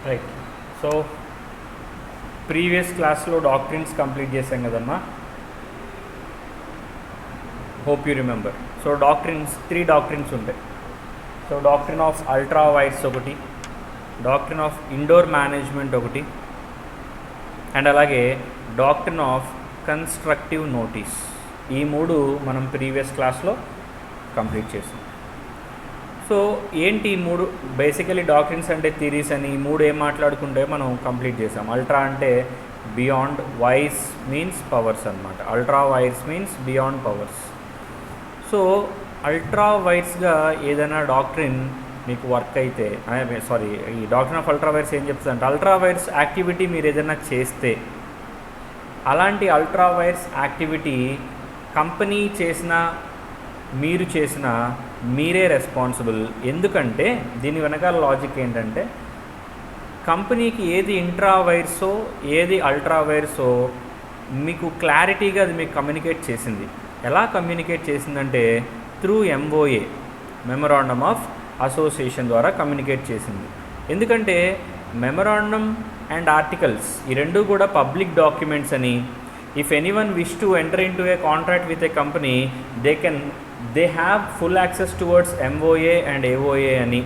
Right. So previous క్లాస్లో doctrines complete చేశాం కదమ్మా. Hope you remember. So doctrines 3 doctrines ఉంటాయి. So doctrine of ultra vires ఒకటి, doctrine of indoor management ఒకటి, and అలాగే డాక్ట్రిన్ ఆఫ్ కన్స్ట్రక్టివ్ నోటీస్. ఈ 3 మనం ప్రీవియస్ క్లాస్లో కంప్లీట్ చేసాం. సో ఏంటి ఈ 3 బేసికలీ డాక్ట్రిన్స్ అంటే థియరీస్ అని ఈ 3 ఏం మాట్లాడుకుంటే మనం కంప్లీట్ చేసాం. అల్ట్రా అంటే బియాండ్, వైర్స్ మీన్స్ పవర్స్ అనమాట. Ultra vires means beyond powers. So ultra వైర్స్గా ఏదైనా డాక్ట్రిన్ మీకు వర్క్ అయితే, ఈ డాక్ట్రిన్ ఆఫ్ అల్ట్రా వైర్స్ ఏం చెప్తుంది అంటే, అల్ట్రా వైర్స్ యాక్టివిటీ మీరు ఏదైనా చేస్తే అలాంటి అల్ట్రా వైర్స్ యాక్టివిటీ కంపెనీ చేసిన, మీరు చేసిన, మీరే రెస్పాన్సిబుల్. ఎందుకంటే దీని వెనకాల లాజిక్ ఏంటంటే, కంపెనీకి ఏది ఇంట్రా వైర్సో ఏది అల్ట్రా వైర్సో మీకు క్లారిటీగా అది మీకు కమ్యూనికేట్ చేసింది. ఎలా కమ్యూనికేట్ చేసిందంటే through MOA, memorandum of association ద్వారా కమ్యూనికేట్ చేసింది. ఎందుకంటే మెమొరాండమ్ అండ్ ఆర్టికల్స్ ఈ 2 కూడా పబ్లిక్ డాక్యుమెంట్స్ అని, if anyone wish to enter in to A contract with a company they have full access towards MOA and AOA అని.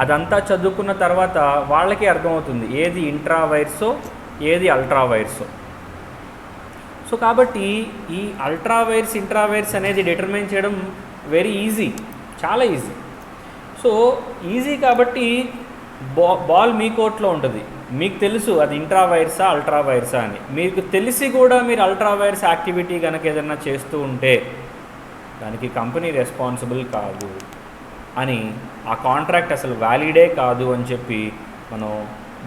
అదంతా చదువుకున్న తర్వాత వాళ్ళకి అర్థమవుతుంది ఏది ఇంట్రా వైర్సో ఏది అల్ట్రా వైర్సో. సో కాబట్టి ఈ అల్ట్రా వైర్స్, ఇంట్రా వైర్స్ అనేది డిటర్మైన్ చేయడం వెరీ ఈజీ, చాలా ఈజీ. సో ఈజీ కాబట్టి బాల్ మీ కోర్ట్లో ఉంటుంది. మీకు తెలుసు అది ఇంట్రా వైర్సా అల్ట్రా వైర్సా అని. మీకు తెలిసి కూడా మీరు అల్ట్రా వైర్స్ యాక్టివిటీ కనుక ఏదైనా చేస్తూ ఉంటే దానికి కంపెనీ రెస్పాన్సిబుల్ కాదు అని, ఆ కాంట్రాక్ట్ అసలు వ్యాలిడే కాదు అని చెప్పి మనం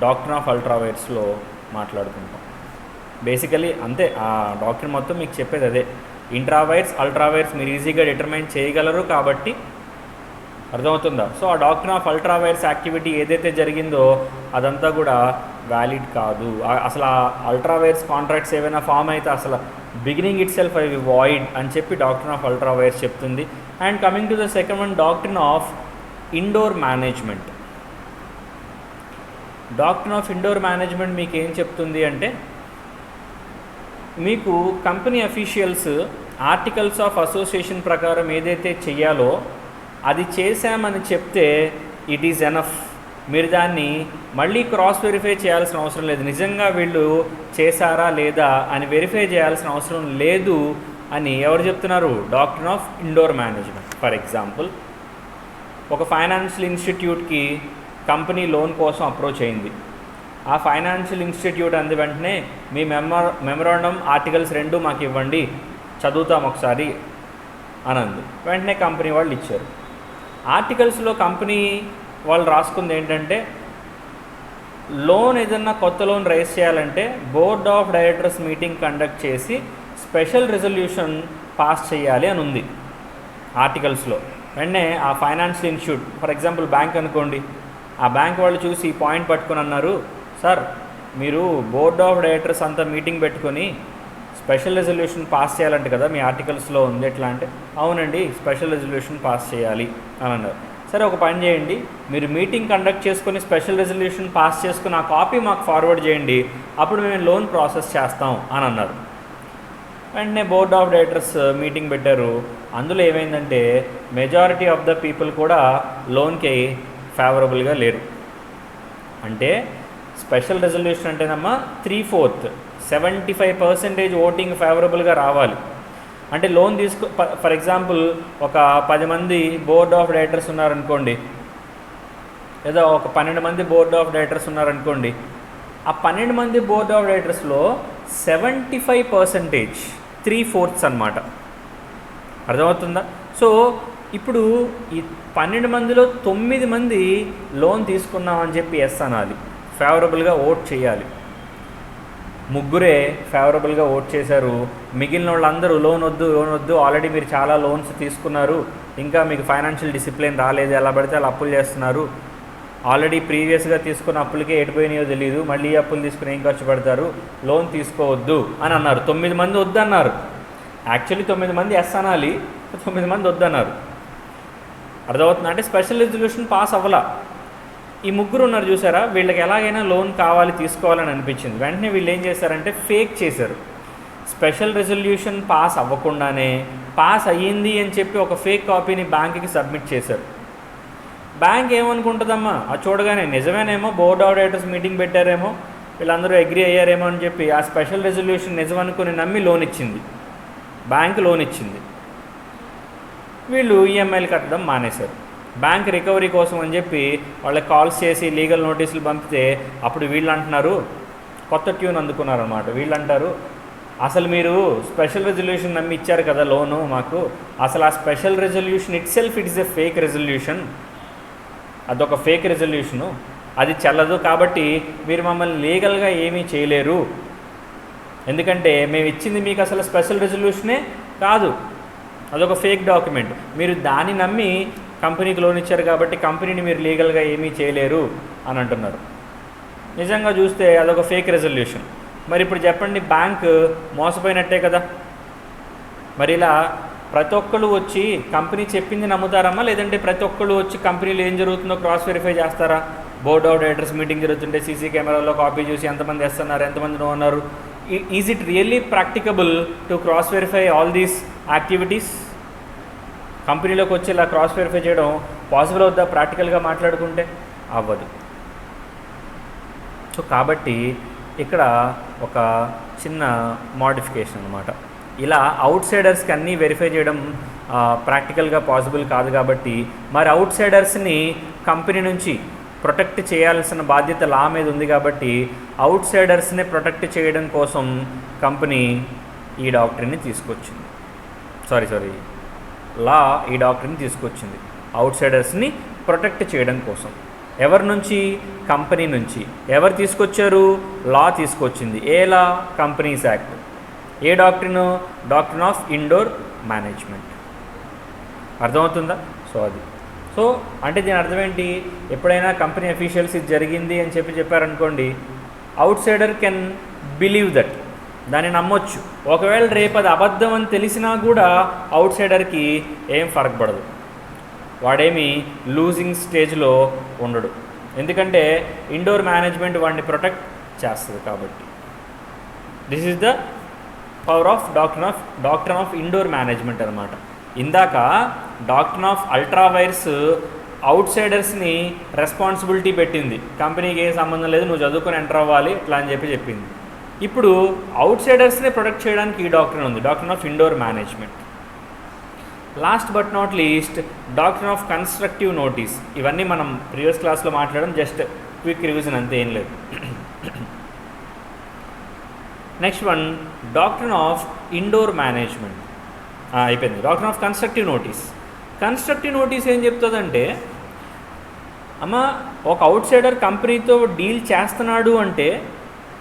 డాక్ట్రిన్ ఆఫ్ అల్ట్రా వైర్స్లో మాట్లాడుకుంటాం. బేసికలీ అంతే, ఆ డాక్ట్రిన్ మొత్తం మీకు చెప్పేది అదే. ఇంట్రా వైర్స్, అల్ట్రా వైర్స్ మీరు ఈజీగా డిటర్మైన్ చేయగలరు కాబట్టి, అర్థమవుతుందా? సో ఆ doctrine of ultra vires activity ఏదైతే జరిగిందో అదంతా కూడా వ్యాలిడ్ కాదు. అసలు ఆ అల్ట్రా వైర్స్ కాంట్రాక్ట్స్ ఏవైనా ఫామ్ అయితే అసలు బిగినింగ్ ఇట్ సెల్ఫ్ అవి వాయిడ్ అని చెప్పి డాక్ట్రిన్ ఆఫ్ అల్ట్రా వైర్స్ చెప్తుంది. And coming to the second one, doctrine of indoor management. Doctrine of indoor management మీకు ఏం చెప్తుంది అంటే, మీకు company officials articles of association ప్రకారం ఏదైతే చెయ్యాలో అది చేశామని చెప్తే ఇట్ ఈజ్ ఎనఫ్. మీరు దాన్ని మళ్ళీ క్రాస్ వెరిఫై చేయాల్సిన అవసరం లేదు. నిజంగా వీళ్ళు చేశారా లేదా అని వెరిఫై చేయాల్సిన అవసరం లేదు అని ఎవరు చెప్తున్నారు? Doctrine of indoor management. For example, ఒక ఫైనాన్షియల్ ఇన్స్టిట్యూట్కి కంపెనీ లోన్ కోసం అప్రోచ్ అయింది. ఆ ఫైనాన్షియల్ ఇన్స్టిట్యూట్ అంది వెంటనే మీ మెమొరాండమ్ ఆర్టికల్స్ 2 మాకు ఇవ్వండి, చదువుతాం ఒకసారి అనంది. వెంటనే కంపెనీ వాళ్ళు ఇచ్చారు. ఆర్టికల్స్లో కంపెనీ వాళ్ళు రాసుకుంది ఏంటంటే, లోన్ ఏదన్నా కొత్త లోన్ రైజ్ చేయాలంటే board of directors meeting conduct చేసి స్పెషల్ రెజల్యూషన్ పాస్ చేయాలి అని ఉంది ఆర్టికల్స్లో. వెంటనే ఆ financial institute, for example bank అనుకోండి, ఆ బ్యాంక్ వాళ్ళు చూసి ఈ పాయింట్ పట్టుకొని అన్నారు, సార్ మీరు బోర్డ్ ఆఫ్ డైరెక్టర్స్ అంతా మీటింగ్ పెట్టుకొని స్పెషల్ రెజల్యూషన్ పాస్ చేయాలంటే కదా మీ ఆర్టికల్స్లో ఉంది. ఎట్లా అంటే, అవునండి స్పెషల్ రెజల్యూషన్ పాస్ చేయాలి అని అన్నారు. సరే ఒక పని చేయండి, మీరు మీటింగ్ కండక్ట్ చేసుకొని స్పెషల్ రెజల్యూషన్ పాస్ చేసుకుని ఆ కాపీ మాకు ఫార్వర్డ్ చేయండి, అప్పుడు మేము లోన్ ప్రాసెస్ చేస్తాం అని అన్నారు. వెంటనే బోర్డ్ ఆఫ్ డైరెక్టర్స్ మీటింగ్ పెట్టారు. అందులో ఏమైందంటే మెజారిటీ ఆఫ్ ద పీపుల్ కూడా లోన్కి ఫేవరబుల్గా లేరు. అంటే స్పెషల్ రెజల్యూషన్ అంటేనమ్మా 3/4, 75% ఓటింగ్ ఫేవరబుల్గా రావాలి. అంటే లోన్ ఫర్ ఎగ్జాంపుల్ ఒక 10 మంది బోర్డ్ ఆఫ్ డైరెక్టర్స్ ఉన్నారనుకోండి, లేదా ఒక 12 మంది బోర్డ్ ఆఫ్ డైరెక్టర్స్ ఉన్నారనుకోండి. ఆ 12 మంది బోర్డ్ ఆఫ్ డైరెక్టర్స్లో 75%, 3/4 అన్నమాట. అర్థమవుతుందా? సో ఇప్పుడు ఈ 12 మందిలో 9 మంది లోన్ తీసుకున్నామని చెప్పి ఎస్ అనాలి, ఫేవరబుల్గా ఓట్ చేయాలి. 3 ఫేవరబుల్గా ఓట్ చేశారు. మిగిలిన వాళ్ళందరూ లోన్ వద్దు, ఆల్రెడీ మీరు చాలా లోన్స్ తీసుకున్నారు, ఇంకా మీకు ఫైనాన్షియల్ డిసిప్లిన్ రాలేదు, ఎలా పడితే అలా అప్పులు చేస్తున్నారు, ఆల్రెడీ ప్రీవియస్గా తీసుకున్న అప్పులకే ఎటుపోయినాయో తెలియదు, మళ్ళీ అప్పులు తీసుకుని ఏం ఖర్చు పెడతారు, లోన్ తీసుకోవద్దు అని అన్నారు. 9 మంది వద్దన్నారు. యాక్చువల్లీ 9 మంది ఎస్ అనాలి, 9 మంది వద్దన్నారు. అర్థమవుతుంది? అంటే స్పెషల్ రెజల్యూషన్ పాస్ అవ్వాల. ఈ ముగ్గురు ఉన్నారు చూసారా, వీళ్ళకి ఎలాగైనా లోన్ కావాలి, తీసుకోవాలని అనిపించింది. వెంటనే వీళ్ళు ఏం చేశారంటే ఫేక్ చేశారు. స్పెషల్ రెజల్యూషన్ పాస్ అవ్వకుండానే పాస్ అయ్యింది అని చెప్పి ఒక ఫేక్ కాపీని బ్యాంక్కి సబ్మిట్ చేశారు. బ్యాంక్ ఏమనుకుంటుందమ్మా, అది చూడగానే నిజమేనేమో, బోర్డ్ ఆఫ్ డైరెక్టర్స్ మీటింగ్ పెట్టారేమో, వీళ్ళందరూ అగ్రీ అయ్యారేమో అని చెప్పి ఆ స్పెషల్ రెజల్యూషన్ నిజమనుకుని నమ్మి లోన్ ఇచ్చింది, బ్యాంక్ లోన్ ఇచ్చింది. వీళ్ళు ఈఎంఐలు కట్టడం మానేశారు. బ్యాంక్ రికవరీ కోసం అని చెప్పి వాళ్ళకి కాల్స్ చేసి లీగల్ నోటీసులు పంపితే అప్పుడు వీళ్ళు అంటున్నారు, కొత్త ట్యూన్ అందుకున్నారన్నమాట. వీళ్ళు అంటారు, అసలు మీరు స్పెషల్ రెజల్యూషన్ నమ్మి ఇచ్చారు కదా లోను మాకు, అసలు ఆ special resolution it self it is a fake resolution, అదొక ఫేక్ రెజల్యూషను, అది చెల్లదు, కాబట్టి మీరు మమ్మల్ని లీగల్గా ఏమీ చేయలేరు, ఎందుకంటే మేము ఇచ్చింది మీకు అసలు స్పెషల్ రెజల్యూషనే కాదు, అదొక ఫేక్ డాక్యుమెంట్, మీరు దాన్ని నమ్మి కంపెనీకి లోన్ ఇచ్చారు కాబట్టి కంపెనీని మీరు లీగల్గా ఏమీ చేయలేరు అని అంటున్నారు. నిజంగా చూస్తే అదొక ఫేక్ రెజల్యూషన్. మరి ఇప్పుడు చెప్పండి, బ్యాంక్ మోసపోయినట్టే కదా. మరి ఇలా ప్రతి ఒక్కళ్ళు వచ్చి కంపెనీ చెప్పింది నమ్ముతారమ్మా, లేదంటే ప్రతి ఒక్కళ్ళు వచ్చి కంపెనీలో ఏం జరుగుతుందో క్రాస్ వెరిఫై చేస్తారా? బోర్డ్ ఆఫ్ డైరెక్టర్స్ మీటింగ్ జరుగుతుంటే సీసీ కెమెరాలో కాపీ చూసి ఎంతమంది వేస్తున్నారు, ఎంతమంది నో అన్నారు. Is it really practicable to cross verify all these activities? కంపెనీలోకి వచ్చి ఇలా క్రాస్ వెరిఫై చేయడం పాసిబుల్ అవుద్దా ప్రాక్టికల్గా మాట్లాడుకుంటే? అవ్వదు. సో కాబట్టి ఇక్కడ ఒక చిన్న మోడిఫికేషన్ అనమాట. ఇలా అవుట్ సైడర్స్కి అన్నీ వెరిఫై చేయడం ప్రాక్టికల్గా పాసిబుల్ కాదు కాబట్టి మరి అవుట్ సైడర్స్ని కంపెనీ నుంచి ప్రొటెక్ట్ చేయాల్సిన బాధ్యత లా మీద ఉంది కాబట్టి అవుట్ సైడర్స్ని ప్రొటెక్ట్ చేయడం కోసం కంపెనీ ఈ డాక్టరీని తీసుకొచ్చింది. లా ఈ డాక్టరీని తీసుకొచ్చింది అవుట్ సైడర్స్ని ప్రొటెక్ట్ చేయడం కోసం. ఎవరి నుంచి? కంపెనీ నుంచి. ఎవరు తీసుకొచ్చారు? లా తీసుకొచ్చింది. ఏ లా? Companies act. ఏ doctrine? Doctrine of indoor management. అర్థమవుతుందా? సో అంటే దీని అర్థం ఏంటి? ఎప్పుడైనా కంపెనీ అఫీషియల్స్ ఇది జరిగింది అని చెప్పారనుకోండి, out cider can believe that, దాన్ని నమ్మొచ్చు. ఒకవేళ రేపు అది అబద్ధం అని తెలిసినా కూడా అవుట్ సైడర్కి ఏం ఫరక్ పడదు, వాడేమి లూజింగ్ స్టేజ్లో ఉండడు, ఎందుకంటే ఇండోర్ మేనేజ్మెంట్ వాడిని ప్రొటెక్ట్ చేస్తుంది కాబట్టి. This is the power of doctrine of indoor management అనమాట. ఇందాక డాక్టరీన్ ఆఫ్ అల్ట్రా వైర్స్ అవుట్ సైడర్స్ని రెస్పాన్సిబిలిటీ పెట్టింది, కంపెనీకి ఏం సంబంధం లేదు, నువ్వు చదువుకొని ఎంటర్ అవ్వాలి ఇట్లా అని చెప్పింది. ఇప్పుడు అవుట్ సైడర్స్ని ప్రొటెక్ట్ చేయడానికి ఈ డాక్టరీన్ ఉంది, doctrine of indoor management. Last but not least doctrine of constructive notice. ఇవన్నీ మనం ప్రీవియస్ క్లాస్లో మాట్లాడడం, జస్ట్ క్విక్ రివిజన్ అంతే, ఏం లేదు. Next one doctrine of indoor management అయిపోయింది. Doctrine of constructive notice. Constructive notice ఏం చెప్తుందంటే, అమ్మ ఒక అవుట్ సైడర్ కంపెనీతో డీల్ చేస్తున్నాడు అంటే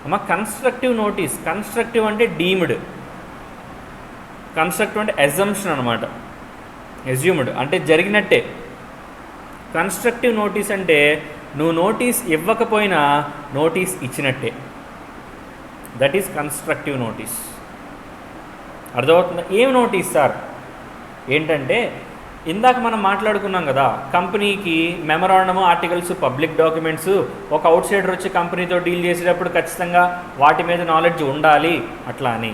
అమ్మ కన్స్ట్రక్టివ్ నోటీస్. కన్స్ట్రక్టివ్ అంటే డీమ్డ్, కన్స్ట్రక్టివ్ అంటే అజంప్షన్ అనమాట, అజ్యూమ్డ్ అంటే జరిగినట్టే. కన్స్ట్రక్టివ్ నోటీస్ అంటే నువ్వు నోటీస్ ఇవ్వకపోయినా నోటీస్ ఇచ్చినట్టే, దట్ ఈస్ కన్స్ట్రక్టివ్ నోటీస్. అర్థమవుతుందా? ఏం నోటీస్ సార్? ఏంటంటే ఇందాక మనం మాట్లాడుకున్నాం కదా, కంపెనీకి మెమరాండము, ఆర్టికల్స్, పబ్లిక్ డాక్యుమెంట్స్, ఒక అవుట్ సైడర్ వచ్చి కంపెనీతో డీల్ చేసేటప్పుడు ఖచ్చితంగా వాటి మీద నాలెడ్జ్ ఉండాలి అట్లా అని,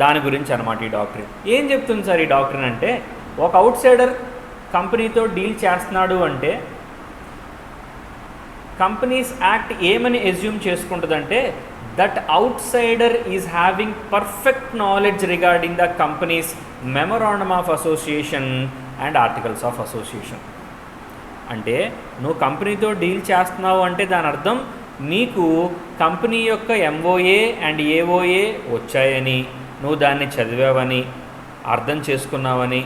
దాని గురించి అనమాట ఈ డాక్టరీన్. ఏం చెప్తుంది సార్ ఈ డాక్టరీన్ అంటే, ఒక అవుట్ సైడర్ కంపెనీతో డీల్ చేస్తున్నాడు అంటే కంపెనీస్ యాక్ట్ ఏమని అజ్యూమ్ చేసుకుంటుందంటే, that outsider is having perfect knowledge regarding the company's memorandum of association and articles of association. అంటే నువ్వు కంపెనీతో డీల్ చేస్తున్నావు అంటే దాని అర్థం నీకు కంపెనీ యొక్క ఎంఓఏ అండ్ ఏఓఏ వచ్చాయని, నువ్వు దాన్ని చదివావని, అర్థం చేసుకున్నావని,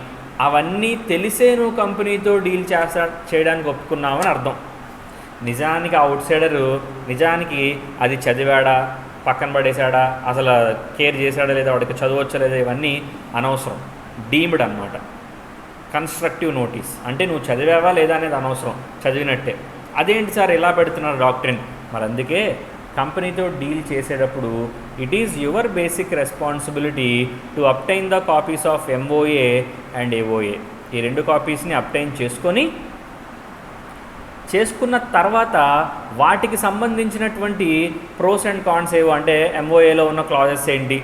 అవన్నీ తెలిసే నువ్వు కంపెనీతో డీల్ చేయడానికి ఒప్పుకున్నావని అర్థం. నిజానికి అవుట్ సైడరు నిజానికి అది చదివాడా, పక్కన పడేశాడా, అసలు కేర్ చేశాడా లేదా, వాడికి చదవచ్చా లేదా, ఇవన్నీ అనవసరం. డీమ్డ్ అనమాట. కన్స్ట్రక్టివ్ నోటీస్ అంటే నువ్వు చదివావా లేదా అనేది అనవసరం, చదివినట్టే. అదేంటి సార్ ఇలా పెడుతున్నారు డాక్టరీన్? మరి అందుకే కంపెనీతో డీల్ చేసేటప్పుడు it is your basic responsibility to obtain the copies of MOA and AOA. ఈ రెండు కాపీస్ని అప్టైన్ చేసుకొని చేసుకున్న తర్వాత వాటికి సంబంధించినటువంటి ప్రోస్ అండ్ కాన్స్ ఏవో, అంటే ఎంఓఏలో ఉన్న క్లాజెస్ ఏంటి,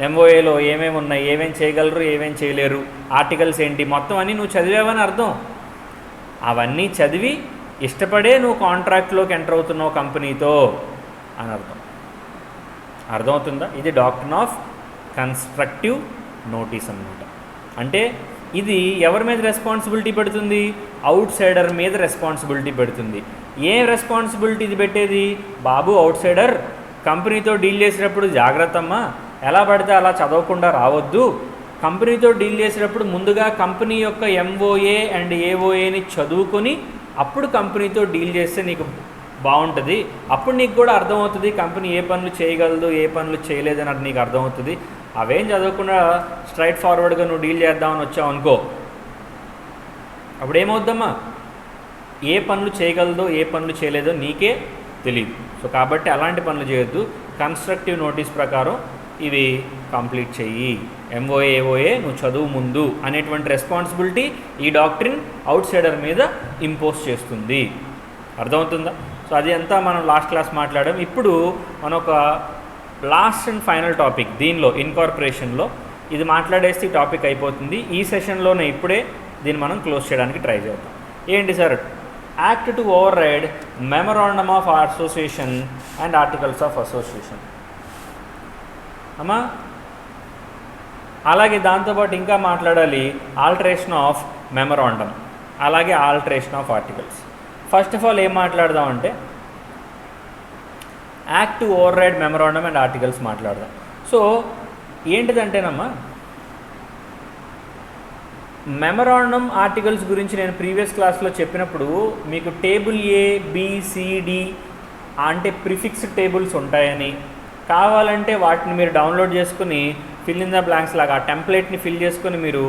ఎంఓఏలో ఏమేమి ఉన్నాయి, ఏమేమి చేయగలరు, ఏమేమి చేయలేరు, ఆర్టికల్స్ ఏంటి, మొత్తం అన్నీ నువ్వు చదివావని అర్థం. అవన్నీ చదివి ఇష్టపడే నువ్వు కాంట్రాక్ట్లోకి ఎంటర్ అవుతున్నావు కంపెనీతో అని అర్థం. అర్థమవుతుందా? ఇది డాక్ట్రిన్ ఆఫ్ కన్స్ట్రక్టివ్ నోటీస్ అన్నమాట. అంటే ఇది ఎవరి మీద రెస్పాన్సిబిలిటీ పెడుతుంది? అవుట్ సైడర్ మీద రెస్పాన్సిబిలిటీ పెడుతుంది. ఏం రెస్పాన్సిబిలిటీ ఇది పెట్టేది? బాబు అవుట్ సైడర్ కంపెనీతో డీల్ చేసేటప్పుడు జాగ్రత్త అమ్మా, ఎలా పడితే అలా చదవకుండా రావద్దు. కంపెనీతో డీల్ చేసేటప్పుడు ముందుగా కంపెనీ యొక్క ఎంఓఏ అండ్ ఏఓఏని చదువుకొని అప్పుడు కంపెనీతో డీల్ చేస్తే నీకు బాగుంటుంది. అప్పుడు నీకు కూడా అర్థమవుతుంది కంపెనీ ఏ పనులు చేయగలదు, ఏ పనులు చేయలేదని అది నీకు అర్థమవుతుంది. అవేం చదవకుండా స్ట్రైట్ ఫార్వర్డ్గా నువ్వు డీల్ చేద్దామని వచ్చావు అనుకో, అప్పుడు ఏమవుద్దమ్మా? ఏ పనులు చేయగలదో ఏ పనులు చేయలేదో నీకే తెలియదు. సో కాబట్టి అలాంటి పనులు చేయొద్దు. కన్స్ట్రక్టివ్ నోటీస్ ప్రకారం ఇవి కంప్లీట్ చెయ్యి. ఎంఓఏ ఏఓఏ నువ్వు చదువు ముందు అనేటువంటి రెస్పాన్సిబిలిటీ ఈ డాక్ట్రిన్ అవుట్ సైడర్ మీద ఇంపోజ్ చేస్తుంది. అర్థమవుతుందా? సో అది అంతా మనం లాస్ట్ క్లాస్ మాట్లాడాం. ఇప్పుడు మన ఒక లాస్ట్ అండ్ ఫైనల్ టాపిక్ దీనిలో ఇన్కార్పొరేషన్లో ఇది మాట్లాడేస్తే ఈ టాపిక్ అయిపోతుంది. ఈ సెషన్లోనే ఇప్పుడే దీన్ని మనం క్లోజ్ చేయడానికి ట్రై చేద్దాం. ఏంటి sir? Act to override memorandum of association and articles of association అమ్మా. అలాగే దాంతోపాటు ఇంకా మాట్లాడాలి ఆల్టరేషన్ ఆఫ్ మెమరాండమ్, అలాగే alteration of articles. First of all ఏం మాట్లాడదామంటే act to override memorandum and articles మాట్లాడదాం. సో ఏంటిదంటేనమ్మా, మెమరాండమ్ ఆర్టికల్స్ గురించి నేను ప్రీవియస్ క్లాస్లో చెప్పినప్పుడు మీకు టేబుల్ ఏ బిసిడి అంటే ప్రిఫిక్స్డ్ టేబుల్స్ ఉంటాయని, కావాలంటే వాటిని మీరు డౌన్లోడ్ చేసుకుని ఫిల్ ఇన్ ద బ్లాంక్స్ లాగా ఆ టెంప్లెట్ని ఫిల్ చేసుకుని మీరు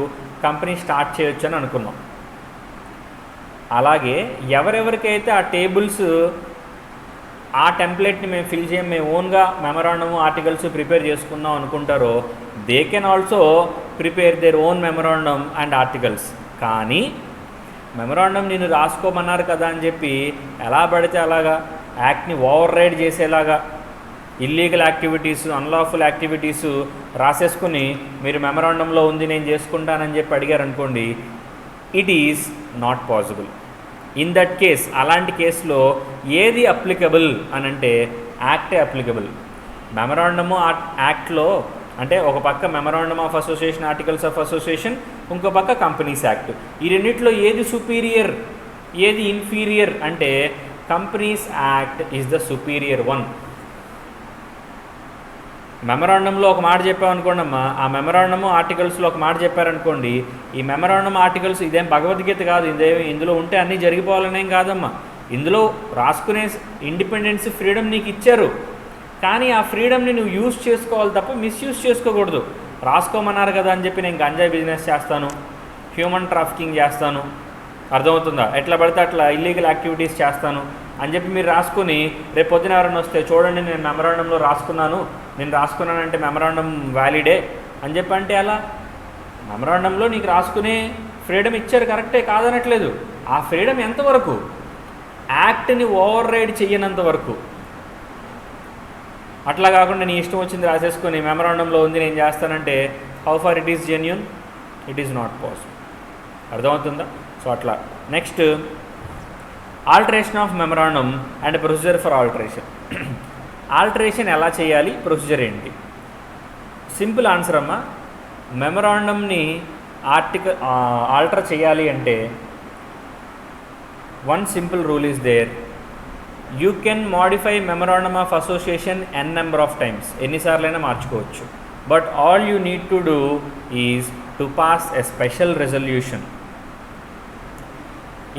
కంపెనీ స్టార్ట్ చేయొచ్చు అని అనుకున్నాం. అలాగే ఎవరెవరికైతే ఆ టేబుల్స్ ఆ టెంప్లెట్ని మేము ఫిల్ చేయం, మేము ఓన్గా మెమరాండమ్ ఆర్టికల్స్ ప్రిపేర్ చేసుకుందాం అనుకుంటారో they can also prepare their own memorandum and articles. కానీ మెమరాండమ్ నేను రాసుకోమన్నారు కదా అని చెప్పి ఎలా పడితే అలాగా యాక్ట్ని ఓవర్ రైడ్ చేసేలాగా ఇల్లీగల్ యాక్టివిటీస్, అన్లాఫుల్ యాక్టివిటీస్ రాసేసుకుని మీరు మెమరాండంలో ఉంది నేను చేసుకుంటానని చెప్పి అడిగారు అనుకోండి, it is not possible. In that case అలాంటి కేసులో ఏది అప్లికబుల్ అని అంటే యాక్టే అప్లికబుల్. మెమరాండము యాక్ట్లో అంటే ఒక పక్క memorandum of association, articles of association, ఇంకో పక్క కంపెనీస్ యాక్ట్. ఈ రెండిట్లో ఏది సుపీరియర్ ఏది ఇన్ఫీరియర్ అంటే companies act is the superior one. మెమరాండంలో ఒక మాట చెప్పామనుకోండి అమ్మా, ఆ మెమరాండము ఆర్టికల్స్లో ఒక మాట చెప్పారనుకోండి, ఈ మెమరాండమ్ ఆర్టికల్స్ ఇదేం భగవద్గీత కాదు, ఇందులో ఉంటే అన్నీ జరిగిపోవాలనేం కాదమ్మా. ఇందులో రాసుకునే ఇండిపెండెన్స్, ఫ్రీడమ్ నీకు ఇచ్చారు, కానీ ఆ ఫ్రీడమ్ని నువ్వు యూజ్ చేసుకోవాలి తప్ప మిస్యూజ్ చేసుకోకూడదు. రాసుకోమన్నారు కదా అని చెప్పి నేను గంజాయి బిజినెస్ చేస్తాను, హ్యూమన్ ట్రాఫికింగ్ చేస్తాను, అర్థమవుతుందా, ఎట్లా పడితే అట్లా ఇల్లీగల్ యాక్టివిటీస్ చేస్తాను అని చెప్పి మీరు రాసుకుని రేపు పొద్దున ఎవరైనా వస్తే చూడండి నేను మెమరాండంలో రాసుకున్నానంటే మెమరాండం వ్యాలిడే అని చెప్పి అంటే అలా మెమరాండంలో నీకు రాసుకునే ఫ్రీడమ్ ఇచ్చారు, కరెక్టే, కాదనట్లేదు. ఆ ఫ్రీడమ్ ఎంతవరకు? యాక్ట్ని ఓవర్ రైడ్ చెయ్యనంత వరకు. అట్లా కాకుండా నీ ఇష్టం వచ్చింది రాసేసుకొని మెమరాండంలో ఉంది నేను చేస్తానంటే how far it is genuine? It is not possible. అర్థమవుతుందా? సో అట్లా. Next alteration of memorandum and procedure for alteration. Alteration ఎలా చేయాలి, ప్రొసీజర్ ఏంటి? సింపుల్ ఆన్సర్ అమ్మా. మెమరాండమ్ని ఆల్టర్ చేయాలి అంటే one simple rule is there. You can modify memorandum of association N number of times, ఎన్నిసార్లైనా మార్చుకోవచ్చు. But all you need to do is to pass a special resolution.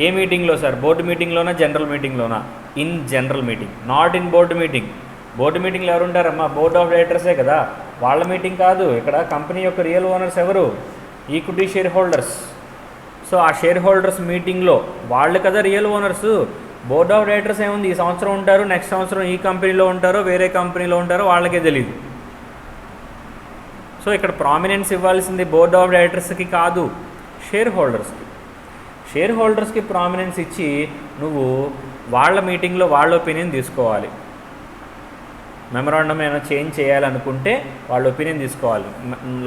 ఏ మీటింగ్లో sir? Board మీటింగ్లోనా, general మీటింగ్లోనా? In general meeting, not in board meeting. Board మీటింగ్లో ఎవరు ఉంటారమ్మా? Board of డైరెక్టర్సే కదా, వాళ్ళ మీటింగ్ కాదు. ఇక్కడ కంపెనీ యొక్క రియల్ ఓనర్స్ ఎవరు? Equity share holders. సో ఆ షేర్ హోల్డర్స్ మీటింగ్లో వాళ్ళు కదా real owners. Board of directors ఏముంది, ఈ సంవత్సరం ఉంటారు, నెక్స్ట్ సంవత్సరం ఈ కంపెనీలో ఉంటారో వేరే కంపెనీలో ఉంటారో వాళ్ళకే తెలియదు. సో ఇక్కడ ప్రామినెన్స్ ఇవ్వాల్సింది బోర్డ్ ఆఫ్ డైరెక్టర్స్కి కాదు, షేర్ హోల్డర్స్కి. షేర్ హోల్డర్స్కి ప్రామినెన్స్ ఇచ్చి నువ్వు వాళ్ళ మీటింగ్లో వాళ్ళ ఒపీనియన్ తీసుకోవాలి. మెమరాండం ఏమైనా చేంజ్ చేయాలనుకుంటే వాళ్ళ ఒపీనియన్ తీసుకోవాలి.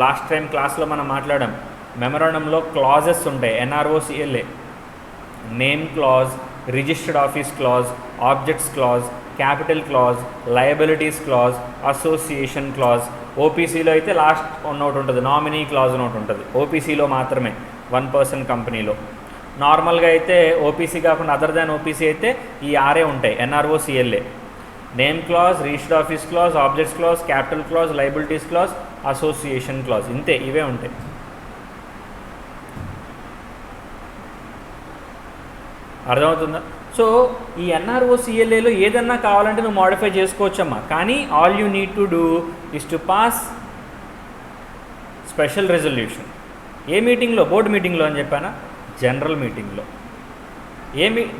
లాస్ట్ టైం క్లాస్లో మనం మాట్లాడాం, మెమరాండంలో క్లాజెస్ ఉంటాయి. NROCLA, name clause, registered office clause, objects clause, capital clause, liabilities clause, association clause. ఓపీసీలో అయితే లాస్ట్ ఒకటి ఉంటుంది, నామినీ క్లాజ్ అని ఒకటి ఉంటుంది. ఓపీసీలో మాత్రమే 1% కంపెనీలో. నార్మల్గా అయితే ఓపీసీ కాకుండా అదర్ దాన్ ఓపీసీ అయితే ఈ 6 ఉంటాయి. NROCLA, name clause, registered office clause, objects clause, capital clause, liabilities clause, association clause. ఇంతే, ఇవే ఉంటాయి. అర్థమవుతుందా? సో ఈ NROCLAలో ఏదన్నా కావాలంటే నువ్వు మోడిఫై చేసుకోవచ్చమ్మా. కానీ all you need to do is to pass special resolution. ఏ మీటింగ్లో? బోర్డు మీటింగ్లో అని చెప్పానా? జనరల్ మీటింగ్లో.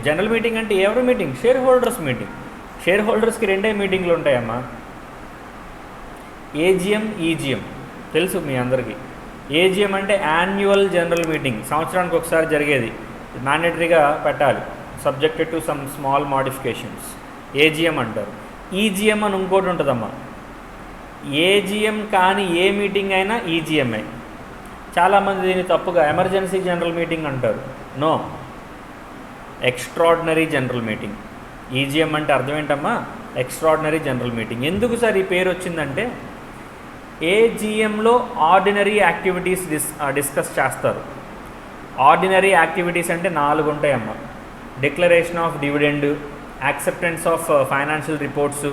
జనరల్ మీటింగ్ అంటే ఎవరి మీటింగ్? Shareholders meeting. షేర్ హోల్డర్స్కి 2 మీటింగ్లు ఉంటాయమ్మా, AGM, EGM. తెలుసు మీ అందరికీ. AGM అంటే యాన్యువల్ జనరల్ మీటింగ్, సంవత్సరానికి ఒకసారి జరిగేది. మ్యాండేటరీగా పెట్టాలి, subjected to some small modifications. AGM అంటారు. EGM అని ఇంకోటి ఉంటుందమ్మా. AGM కానీ ఏ మీటింగ్ అయినా EGMఏ. చాలామంది దీన్ని తప్పుగా ఎమర్జెన్సీ జనరల్ మీటింగ్ అంటారు. No, extraordinary general meeting. EGM అంటే అర్థం ఏంటమ్మా? Extraordinary general meeting. ఎందుకు సార్ ఈ పేరు వచ్చిందంటే, AGMలో ఆర్డినరీ యాక్టివిటీస్ డిస్కస్ చేస్తారు. ఆర్డినరీ యాక్టివిటీస్ అంటే 4 ఉంటాయమ్మా. Declaration of dividend, acceptance of financial reports,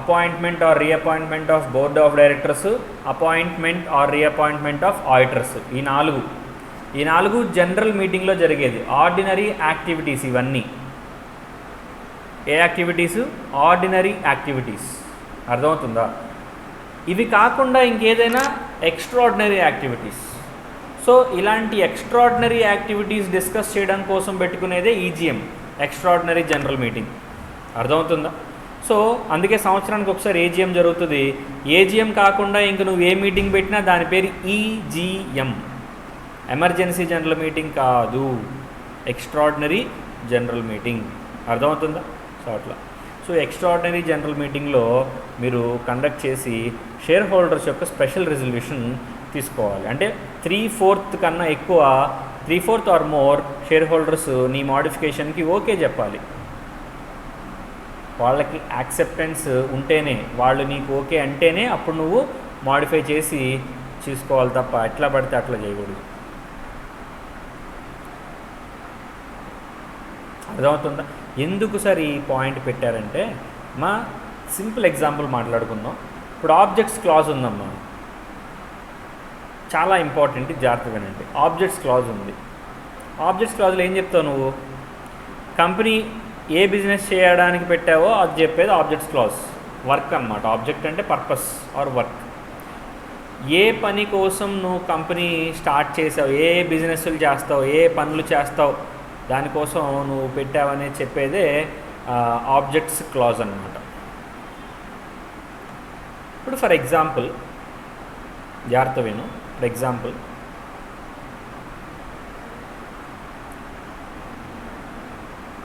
appointment or reappointment of board of directors, appointment or reappointment of auditors. ఈ 4 జనరల్ మీటింగ్లో జరిగేది. ఆర్డినరీ యాక్టివిటీస్ ఇవన్నీ. ఏ యాక్టివిటీసు? Ordinary activities. అర్థమవుతుందా? ఇవి కాకుండా ఇంకేదైనా ఎక్స్ట్రాడినరీ యాక్టివిటీస్. సో ఇలాంటి ఎక్స్ట్రాడినరీ యాక్టివిటీస్ డిస్కస్ చేయడం కోసం పెట్టుకునేదే EGM, ఎక్స్ట్రాడినరీ జనరల్ మీటింగ్. అర్థమవుతుందా? సో అందుకే సంవత్సరానికి ఒకసారి AGM జరుగుతుంది. AGM కాకుండా ఇంక నువ్వు ఏ మీటింగ్ పెట్టినా దాని పేరు EGM, ఎమర్జెన్సీ జనరల్ మీటింగ్ కాదు, ఎక్స్ట్రాడినరీ జనరల్ మీటింగ్. అర్థమవుతుందా? సో అట్లా. సో ఎక్స్ట్రాడినరీ జనరల్ మీటింగ్లో మీరు కండక్ట్ చేసి షేర్ హోల్డర్స్ యొక్క స్పెషల్ రెజల్యూషన్ తీసుకోవాలి. అంటే 3/4 కన్నా ఎక్కువ, 3/4 ఆర్ మోర్ షేర్ హోల్డర్స్ నీ మోడిఫికేషన్కి ఓకే చెప్పాలి. వాళ్ళకి యాక్సెప్టెన్స్ ఉంటేనే, వాళ్ళు నీకు ఓకే అంటేనే అప్పుడు నువ్వు మోడిఫై చేసి చూసుకోవాలి తప్ప ఎట్లా పడితే అట్లా చేయకూడదు. అర్థమవుతుందా? ఎందుకు సార్ ఈ పాయింట్ పెట్టారంటే, మా సింపుల్ ఎగ్జాంపుల్ మాట్లాడుకుందాం. ఇప్పుడు ఆబ్జెక్ట్స్ క్లాజ్ ఉందమ్మా, చాలా ఇంపార్టెంట్, జాగ్రత్తగా వినండి. ఆబ్జెక్ట్స్ క్లాజ్ ఉంది. ఆబ్జెక్ట్స్ క్లాజ్లో ఏం చెప్తావు నువ్వు? కంపెనీ ఏ బిజినెస్ చేయడానికి పెట్టావో అది చెప్పేది ఆబ్జెక్ట్స్ క్లాజ్. వర్క్ అన్నమాట. ఆబ్జెక్ట్ అంటే పర్పస్ ఆర్ వర్క్. ఏ పని కోసం నువ్వు కంపెనీ స్టార్ట్ చేసావు, ఏ బిజినెస్లు చేస్తావు, ఏ పనులు చేస్తావు, దానికోసం నువ్వు పెట్టావని చెప్పేదే ఆబ్జెక్ట్స్ క్లాజ్ అన్నమాట. ఇప్పుడు ఫర్ ఎగ్జాంపుల్, జాగ్రత్త విను. ఫర్ ఎగ్జాంపుల్,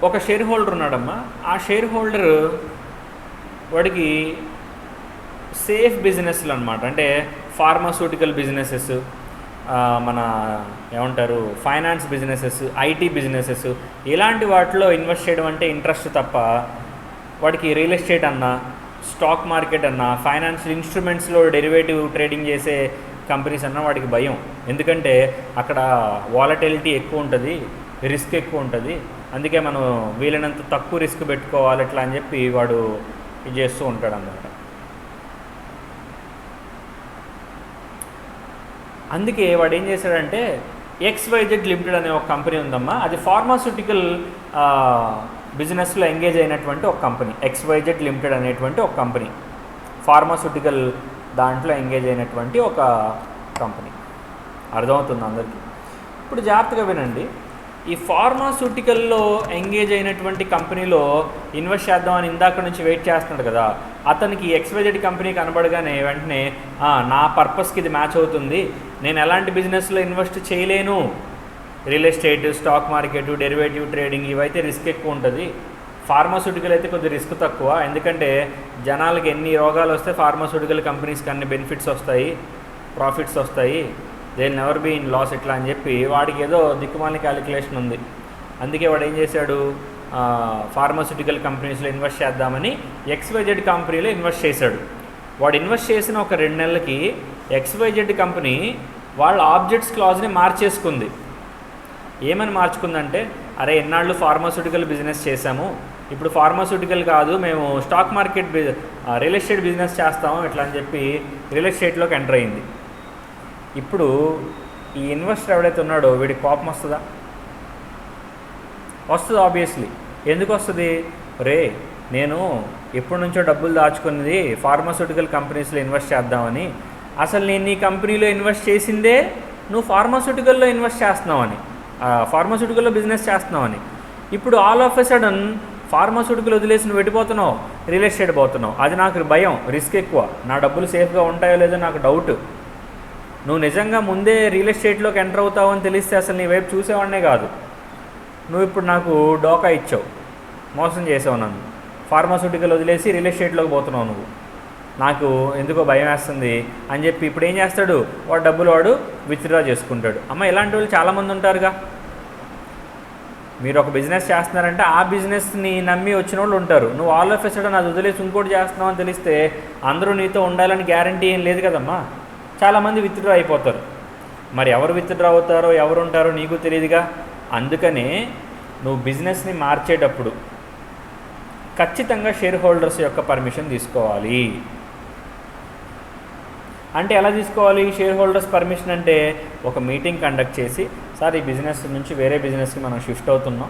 ఒక షేర్ హోల్డర్ ఉన్నాడమ్మా. ఆ షేర్ హోల్డర్ వాడికి సేఫ్ బిజినెస్లు అనమాట, అంటే ఫార్మాస్యూటికల్ బిజినెసెస్, మన ఏమంటారు ఫైనాన్స్ బిజినెసెస్, ఐటీ బిజినెసెస్, ఇలాంటి వాటిలో ఇన్వెస్ట్ చేయడం అంటే ఇంట్రెస్ట్ తప్ప వాడికి రియల్ ఎస్టేట్ అన్నా, స్టాక్ మార్కెట్ అన్నా, ఫైనాన్షియల్ ఇన్స్ట్రుమెంట్స్లో డెరివేటివ్ ట్రేడింగ్ చేసే కంపెనీస్ అన్నా వాడికి భయం. ఎందుకంటే అక్కడ వాలటిలిటీ ఎక్కువ ఉంటుంది, రిస్క్ ఎక్కువ ఉంటుంది. అందుకే మనం వీలైనంత తక్కువ రిస్క్ పెట్టుకోవాలి ఎట్లా అని చెప్పి వాడు ఇది చేస్తూ ఉంటాడు అన్నమాట. అందుకే వాడు ఏం చేశాడంటే, XYZ లిమిటెడ్ అనే ఒక కంపెనీ ఉందమ్మా. అది ఫార్మాస్యూటికల్ బిజినెస్లో ఎంగేజ్ అయినటువంటి ఒక కంపెనీ. XYZ లిమిటెడ్ అనేటువంటి ఒక కంపెనీ, ఫార్మాస్యూటికల్ దాంట్లో ఎంగేజ్ అయినటువంటి ఒక కంపెనీ. అర్థమవుతుంది అందరికీ? ఇప్పుడు జాగ్రత్తగా వినండి. ఈ ఫార్మాస్యూటికల్లో ఎంగేజ్ అయినటువంటి కంపెనీలో ఇన్వెస్ట్ చేద్దామని ఇందాక నుంచి వెయిట్ చేస్తున్నాడు కదా, అతనికి XYZ కంపెనీ కనబడగానే వెంటనే నా పర్పస్కి ఇది మ్యాచ్ అవుతుంది, నేను ఎలాంటి బిజినెస్లో ఇన్వెస్ట్ చేయలేను real estate, stock market, derivative trading ఇవైతే రిస్క్ ఎక్కువ ఉంటుంది. ఫార్మాస్యూటికల్ అయితే కొద్దిగా రిస్క్ తక్కువ, ఎందుకంటే జనాలకి ఎన్ని రోగాలు వస్తే ఫార్మాస్యూటికల్ కంపెనీస్కి అన్ని బెనిఫిట్స్ వస్తాయి, ప్రాఫిట్స్ వస్తాయి, they will never be in loss ఇట్లా అని చెప్పి వాడికి ఏదో దిక్కుమాలిన క్యాలిక్యులేషన్ ఉంది. అందుకే వాడు ఏం చేశాడు, ఫార్మాస్యూటికల్ కంపెనీస్లో ఇన్వెస్ట్ చేద్దామని XYZ కంపెనీలో ఇన్వెస్ట్ చేశాడు. వాడు ఇన్వెస్ట్ చేసిన ఒక 2 నెలలకి XYZ కంపెనీ వాళ్ళ ఆబ్జెక్ట్స్ క్లాజ్ని మార్చేసుకుంది. ఏమని మార్చుకుందంటే, అరే ఎన్నాళ్ళు ఫార్మాస్యూటికల్ బిజినెస్ చేశాము, ఇప్పుడు ఫార్మాస్యూటికల్ కాదు మేము stock market real estate business చేస్తాము ఇట్లా అని చెప్పి రియల్ ఎస్టేట్లోకి ఎంటర్ అయింది. ఇప్పుడు ఈ ఇన్వెస్టర్ ఎవడైతే ఉన్నాడో వీడికి కోపం వస్తుందా? వస్తుంది ఆబ్వియస్లీ. ఎందుకు వస్తుంది? రే నేను ఎప్పటి నుంచో డబ్బులు దాచుకున్నది ఫార్మాస్యూటికల్ కంపెనీస్లో ఇన్వెస్ట్ చేద్దామని, అసలు నేను నీ కంపెనీలో ఇన్వెస్ట్ చేసిందే నువ్వు ఫార్మాస్యూటికల్లో ఇన్వెస్ట్ చేస్తున్నావని, ఫార్మాస్యూటికల్లో బిజినెస్ చేస్తున్నావని. ఇప్పుడు all of a sudden pharmaceutical వదిలేసి నువ్వు పెట్టిపోతున్నావు, రియల్ ఎస్టేట్ పోతున్నావు. అది నాకు భయం, రిస్క్ ఎక్కువ, నా డబ్బులు సేఫ్గా ఉంటాయో లేదో నాకు డౌట్. నువ్వు నిజంగా ముందే రియల్ ఎస్టేట్లోకి ఎంటర్ అవుతావు అని తెలిస్తే అసలు నీ వైపు చూసేవాడినే కాదు. నువ్వు ఇప్పుడు నాకు డోకా ఇచ్చావు, మోసం చేసావు నన్ను, ఫార్మాస్యూటికల్ వదిలేసి రియల్ ఎస్టేట్లోకి పోతున్నావు నువ్వు, నాకు ఎందుకో భయం వేస్తుంది అని చెప్పి ఇప్పుడు ఏం చేస్తాడు, వాడు డబ్బులు వాడు విత్డ్రా చేసుకుంటాడు. అమ్మ ఇలాంటి వాళ్ళు చాలామంది ఉంటారుగా. మీరు ఒక బిజినెస్ చేస్తున్నారంటే ఆ బిజినెస్ని నమ్మి వచ్చిన వాళ్ళు ఉంటారు. నువ్వు ఆల్ ఆఫ్ ఎ సడన్ అది వదిలేసి ఇంకోటి చేస్తున్నావు అని తెలిస్తే అందరూ నీతో ఉండాలని గ్యారంటీ ఏం లేదు కదమ్మా. చాలామంది విత్డ్రా అయిపోతారు. మరి ఎవరు విత్డ్రా అవుతారో ఎవరు ఉంటారో నీకు తెలియదుగా. అందుకనే నువ్వు బిజినెస్ని మార్చేటప్పుడు ఖచ్చితంగా షేర్ హోల్డర్స్ యొక్క పర్మిషన్ తీసుకోవాలి. అంటే ఎలా తీసుకోవాలి షేర్ హోల్డర్స్ పర్మిషన్? అంటే ఒక మీటింగ్ కండక్ట్ చేసి, సార్ ఈ బిజినెస్ నుంచి వేరే బిజినెస్కి మనం షిఫ్ట్ అవుతున్నాం,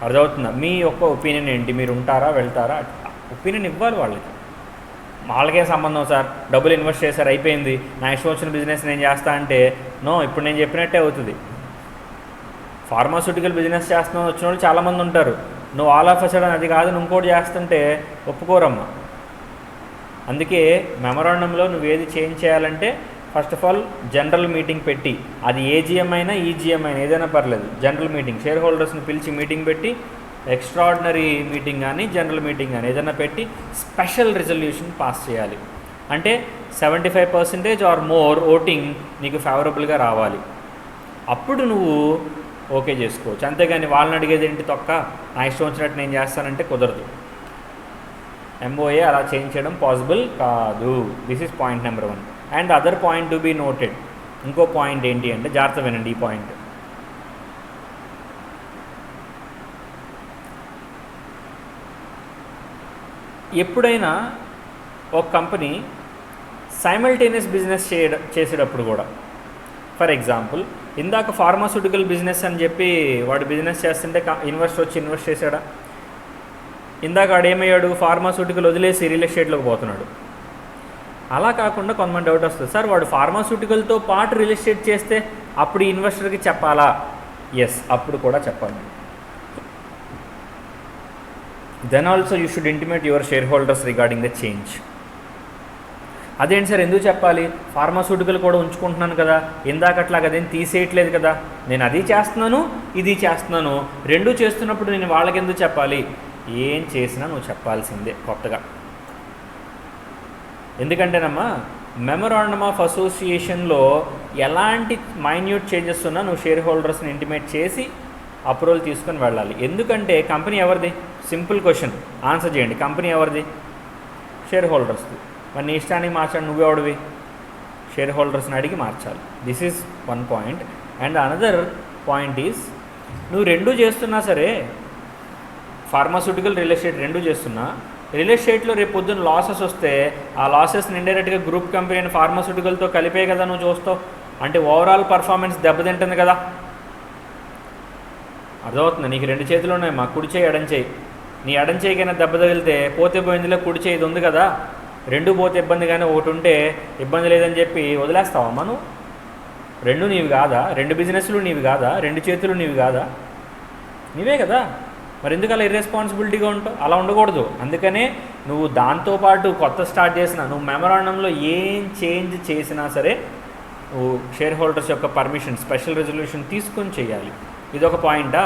అర్థమవుతుందా, మీ యొక్క ఒపీనియన్ ఏంటి, మీరు ఉంటారా వెళ్తారా? ఒపీనియన్ ఇవ్వాలి వాళ్ళకి. వాళ్ళకే సంబంధం సార్, డబ్బులు ఇన్వెస్ట్ చేశారు అయిపోయింది, నా ఇష్టం వచ్చిన బిజినెస్ నేను చేస్తా అంటే నో, ఇప్పుడు నేను చెప్పినట్టే అవుతుంది. ఫార్మాస్యూటికల్ బిజినెస్ చేస్తున్నావు వచ్చిన వాళ్ళు చాలామంది ఉంటారు. నువ్వు ఆల్ ఆఫ్ అ సడన్ అది కాదు నువ్వు ఇంకోటి చేస్తుంటే ఒప్పుకోరమ్మా. అందుకే మెమరాండంలో నువ్వు ఏది చేంజ్ చేయాలంటే first of all general meeting పెట్టి, అది ఏజీఎం అయినా ఈజీఎం అయినా ఏదైనా పర్లేదు, జనరల్ మీటింగ్ షేర్ హోల్డర్స్ని పిలిచి మీటింగ్ పెట్టి, ఎక్స్ట్రాడినరీ మీటింగ్ కానీ జనరల్ మీటింగ్ కానీ ఏదైనా పెట్టి స్పెషల్ రిజల్యూషన్ పాస్ చేయాలి. అంటే 75% ఆర్ మోర్ ఓటింగ్ నీకు ఫేవరబుల్గా రావాలి. అప్పుడు నువ్వు ఓకే చేసుకోవచ్చు. అంతేగాని వాళ్ళని అడిగేది ఏంటి తొక్క, నా ఇష్టం వచ్చినట్టు నేను చేస్తానంటే కుదరదు. MOA అలా చేయించడం పాసిబుల్ కాదు. This is point number 1. And other point to be noted, ఇంకో పాయింట్ ఏంటి అంటే జాగ్రత్త వినండి ఈ పాయింట్. ఎప్పుడైనా ఒక కంపెనీ సైమల్టేనియస్ బిజినెస్ చేసేటప్పుడు కూడా, ఫర్ ఎగ్జాంపుల్ ఇందాక ఫార్మాస్యూటికల్ బిజినెస్ అని చెప్పి వాడు బిజినెస్ చేస్తుంటే ఇన్వెస్టర్ వచ్చి ఇన్వెస్ట్ చేశాడా? ఇందాక వాడు ఏమయ్యాడు, ఫార్మాస్యూటికల్ వదిలేసి రియల్ ఎస్టేట్లోకి పోతున్నాడు. అలా కాకుండా కొంతమంది డౌట్ వస్తుంది, సార్ వాడు ఫార్మాస్యూటికల్తో పాటు రియల్ ఎస్టేట్ చేస్తే అప్పుడు ఈ ఇన్వెస్టర్కి చెప్పాలా? ఎస్, అప్పుడు కూడా చెప్పాలి. Then also you should intimate your shareholders regarding the change. అదేంటి సార్ ఎందుకు చెప్పాలి, ఫార్మాస్యూటికల్ కూడా ఉంచుకుంటున్నాను కదా, ఇందాకట్లాగా అదేం తీసేయట్లేదు కదా, నేను అది చేస్తున్నాను ఇది చేస్తున్నాను, రెండూ చేస్తున్నప్పుడు నేను వాళ్ళకి ఎందుకు చెప్పాలి? ఏం చేసినా నువ్వు చెప్పాల్సిందే కొత్తగా. ఎందుకంటేనమ్మా మెమరాండమ్ ఆఫ్ అసోసియేషన్లో ఎలాంటి మైన్యూట్ చేంజెస్ ఉన్నా నువ్వు షేర్ హోల్డర్స్ని ఇంటిమేట్ చేసి అప్రూవల్ తీసుకొని వెళ్ళాలి. ఎందుకంటే కంపెనీ ఎవరిది? సింపుల్ క్వశ్చన్ ఆన్సర్ చేయండి. కంపెనీ ఎవరిది? షేర్ హోల్డర్స్ది. మరి నీ ఇష్టానికి మార్చాలి, నువ్వెవడివి? షేర్ హోల్డర్స్ని అడిగి మార్చాలి. This is one point. And another point is, నువ్వు రెండూ చేస్తున్నా సరే, ఫార్మాస్యూటికల్ రియల్ ఎస్టేట్ రెండూ చేస్తున్నా, రియల్ ఎస్టేట్లో రేపు పొద్దున్న లాసెస్ వస్తే ఆ లాసెస్ని ఇండైరెక్ట్గా గ్రూప్ కంపెనీ అని ఫార్మాస్యూటికల్తో కలిపే కదా నువ్వు చూస్తావు. అంటే ఓవరాల్ పర్ఫార్మెన్స్ దెబ్బతింటుంది కదా. అర్థమవుతుంది? నీకు 2 చేతులు ఉన్నాయి, మా కుడి చేయి ఎడం చేయి. నీ ఎడం చేయికైనా దెబ్బ తగిలితే పోతే పోయిందిలో కుడి చేయి ఇది ఉంది కదా, 2 పోతే ఇబ్బంది, కానీ ఒకటి ఉంటే ఇబ్బంది లేదని చెప్పి వదిలేస్తావా మనం? 2 నీవి కాదా? 2 బిజినెస్లు నీవి కాదా? 2 చేతులు నీవి కాదా? నీవే కదా. మరి ఎందుకు అలా ఇర్రెస్పాన్సిబిలిటీగా ఉంటావు? అలా ఉండకూడదు. అందుకనే నువ్వు దాంతోపాటు కొత్త స్టార్ట్ చేసినా, నువ్వు మెమరాండంలో ఏం చేంజ్ చేసినా సరే షేర్ హోల్డర్స్ యొక్క పర్మిషన్ స్పెషల్ రెజల్యూషన్ తీసుకొని చేయాలి. ఇదొక పాయింటా.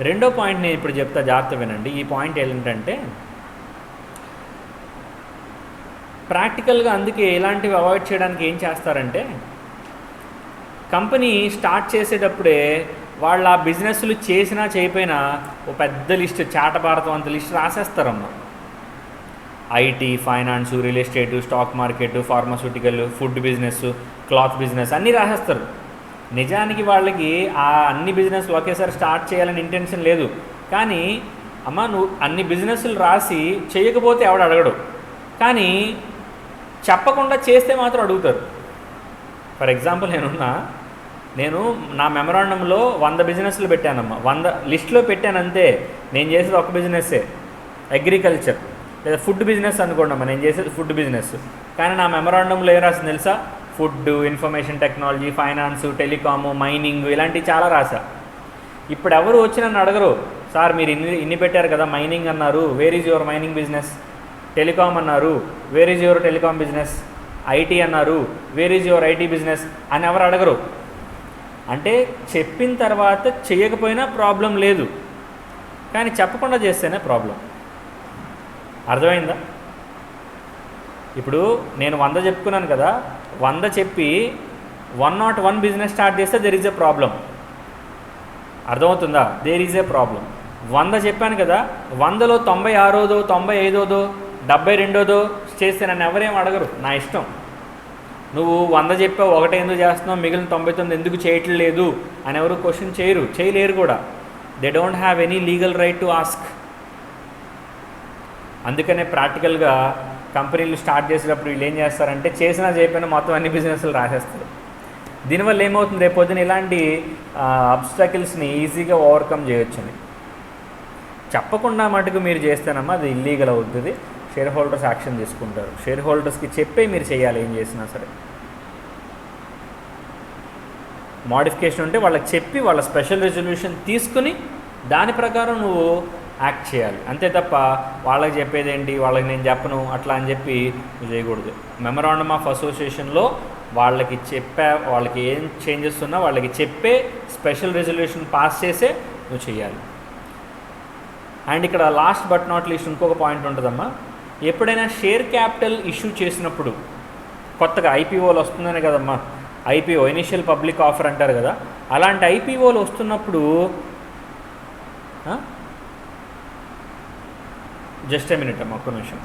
రెండో పాయింట్ నేను ఇప్పుడు చెప్తా, జాగ్రత్త వినండి. ఈ పాయింట్ ఏంటంటే ప్రాక్టికల్గా అందుకే ఇలాంటివి అవాయిడ్ చేయడానికి ఏం చేస్తారంటే, కంపెనీ స్టార్ట్ చేసేటప్పుడే వాళ్ళ ఆ బిజినెస్లు చేసినా చేయకపోయినా ఓ పెద్ద లిస్ట్, చాటభారతం అంత లిస్ట్ రాసేస్తారమ్మ. IT, finance, real estate, stock market, pharmaceutical, food business, cloth business అన్నీ రాసేస్తారు. నిజానికి వాళ్ళకి ఆ అన్ని బిజినెస్లు ఒకేసారి స్టార్ట్ చేయాలని ఇంటెన్షన్ లేదు. కానీ అమ్మ నువ్వు అన్ని బిజినెస్లు రాసి చేయకపోతే ఎవడు అడగడు, కానీ చెప్పకుండా చేస్తే మాత్రం అడుగుతారు. ఫర్ ఎగ్జాంపుల్ నేను నా మెమరాండంలో 100 బిజినెస్లు పెట్టానమ్మా. 100 లిస్ట్లో పెట్టానంతే. నేను చేసేది ఒక బిజినెస్సే, అగ్రికల్చర్ లేదా ఫుడ్ బిజినెస్ అనుకోండి అమ్మా. నేను చేసేది ఫుడ్ బిజినెస్. కానీ నా మెమరాండంలో ఏం రాసింది తెలుసా? Food, information technology, finance, telecom, mining ఇలాంటివి చాలా రాసా. ఇప్పుడు ఎవరు వచ్చి నన్ను అడగరు, సార్ మీరు ఇన్ని పెట్టారు కదా, మైనింగ్ అన్నారు, where is your mining business? Telecom అన్నారు, where is your telecom business? IT అన్నారు, where is your IT business అని ఎవరు అడగరు. అంటే చెప్పిన తర్వాత చేయకపోయినా ప్రాబ్లం లేదు, కానీ చెప్పకుండా చేస్తేనే ప్రాబ్లం. అర్థమైందా? ఇప్పుడు నేను 100 చెప్పుకున్నాను కదా, 100 చెప్పి 101 బిజినెస్ స్టార్ట్ చేస్తే దెర్ ఈజ్ ఏ ప్రాబ్లం. అర్థమవుతుందా? There is a problem. 100 చెప్పాను కదా, 100లో 96దో 95దో 72దో చేస్తే నన్ను ఎవరేం అడగరు, నా ఇష్టం. నువ్వు 100 చెప్పావు, ఒకటి ఎందుకు చేస్తున్నావు, మిగిలిన 99 ఎందుకు చేయట్లేదు అని ఎవరు క్వశ్చన్ చేయలేరు కూడా. They don't have any legal right to ask. అందుకనే ప్రాక్టికల్గా కంపెనీలు స్టార్ట్ చేసేటప్పుడు వీళ్ళు ఏం చేస్తారంటే, చేసినా చేయకపోయినా మొత్తం అన్ని బిజినెస్లు రాసేస్తారు. దీనివల్ల ఏమవుతుంది, రేపు పొద్దున ఇలాంటి అబ్స్టాకిల్స్ని ఈజీగా ఓవర్కమ్ చేయొచ్చని. చెప్పకుండా మటుకు మీరు చేస్తేనమ్మా అది ఇల్లీగల్ అవుతుంది, షేర్ హోల్డర్స్ యాక్షన్ తీసుకుంటారు. షేర్ హోల్డర్స్కి చెప్పే మీరు చేయాలి ఏం చేసినా సరే. మోడిఫికేషన్ ఉంటే వాళ్ళకి చెప్పి వాళ్ళ స్పెషల్ రెజల్యూషన్ తీసుకుని దాని ప్రకారం నువ్వు యాక్ట్ చేయాలి. అంతే తప్ప వాళ్ళకి చెప్పేదేంటి, వాళ్ళకి నేను చెప్పను అట్లా అని చెప్పి నువ్వు చేయకూడదు. మెమరాండమ్ ఆఫ్ అసోసియేషన్లో వాళ్ళకి ఏం చేంజెస్ ఉన్నా వాళ్ళకి చెప్పే స్పెషల్ రెజల్యూషన్ పాస్ చేసే నువ్వు చేయాలి. అండ్ ఇక్కడ లాస్ట్ బట్ నాట్ లీస్ట్ ఇంకొక పాయింట్ ఉంటుందమ్మా. ఎప్పుడైనా షేర్ క్యాపిటల్ ఇష్యూ చేసినప్పుడు, కొత్తగా ఐపీఓలు వస్తుందనే కదమ్మా, ఐపీఓ ఇనిషియల్ పబ్లిక్ ఆఫర్ అంటారు కదా, అలాంటి ఐపీఓలు వస్తున్నప్పుడు జస్ట్ ఏ మినిట్ అమ్మా, ఒక్క నిమిషం.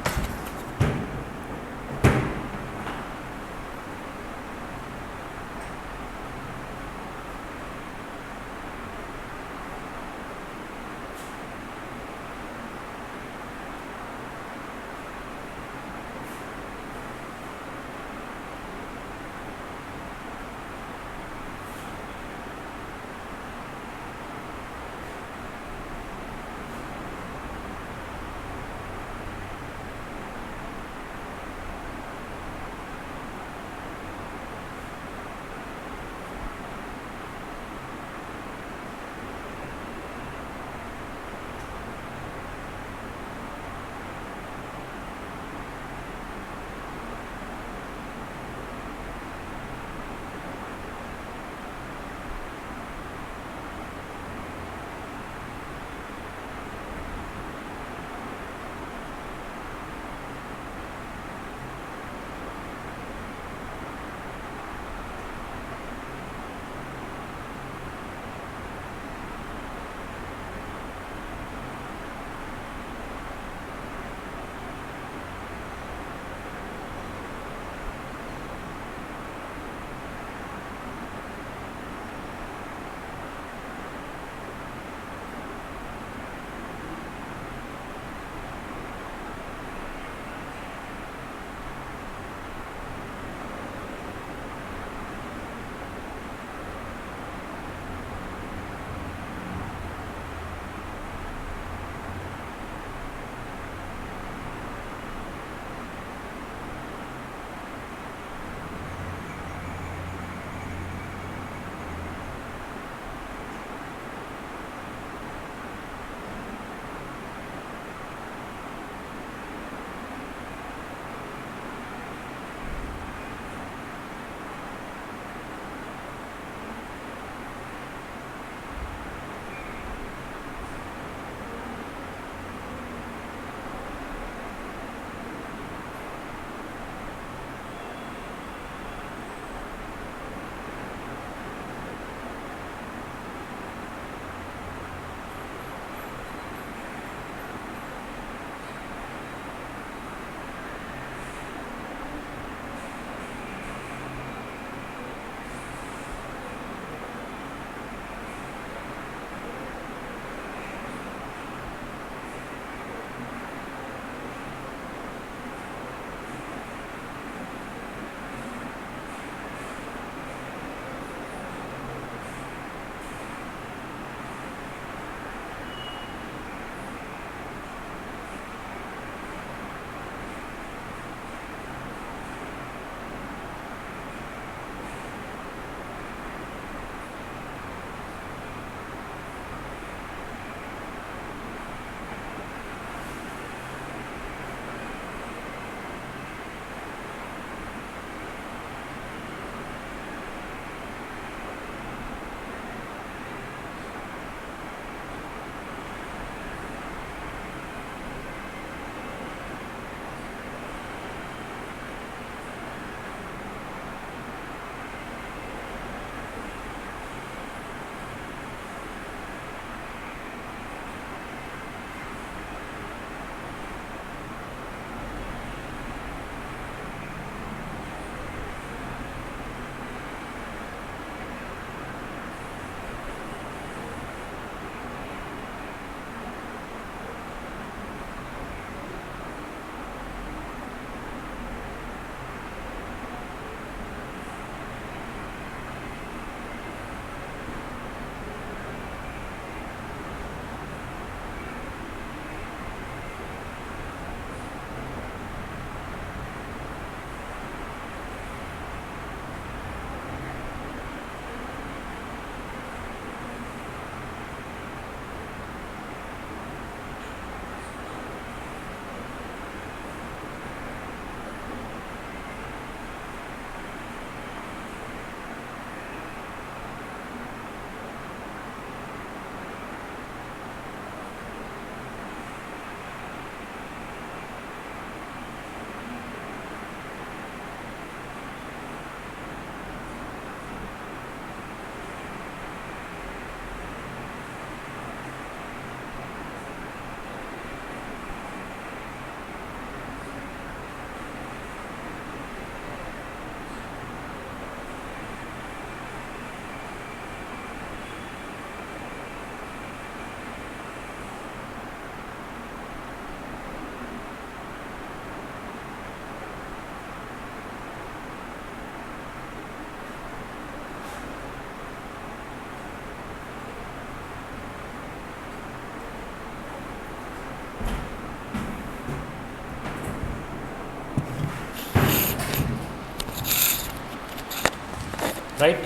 right?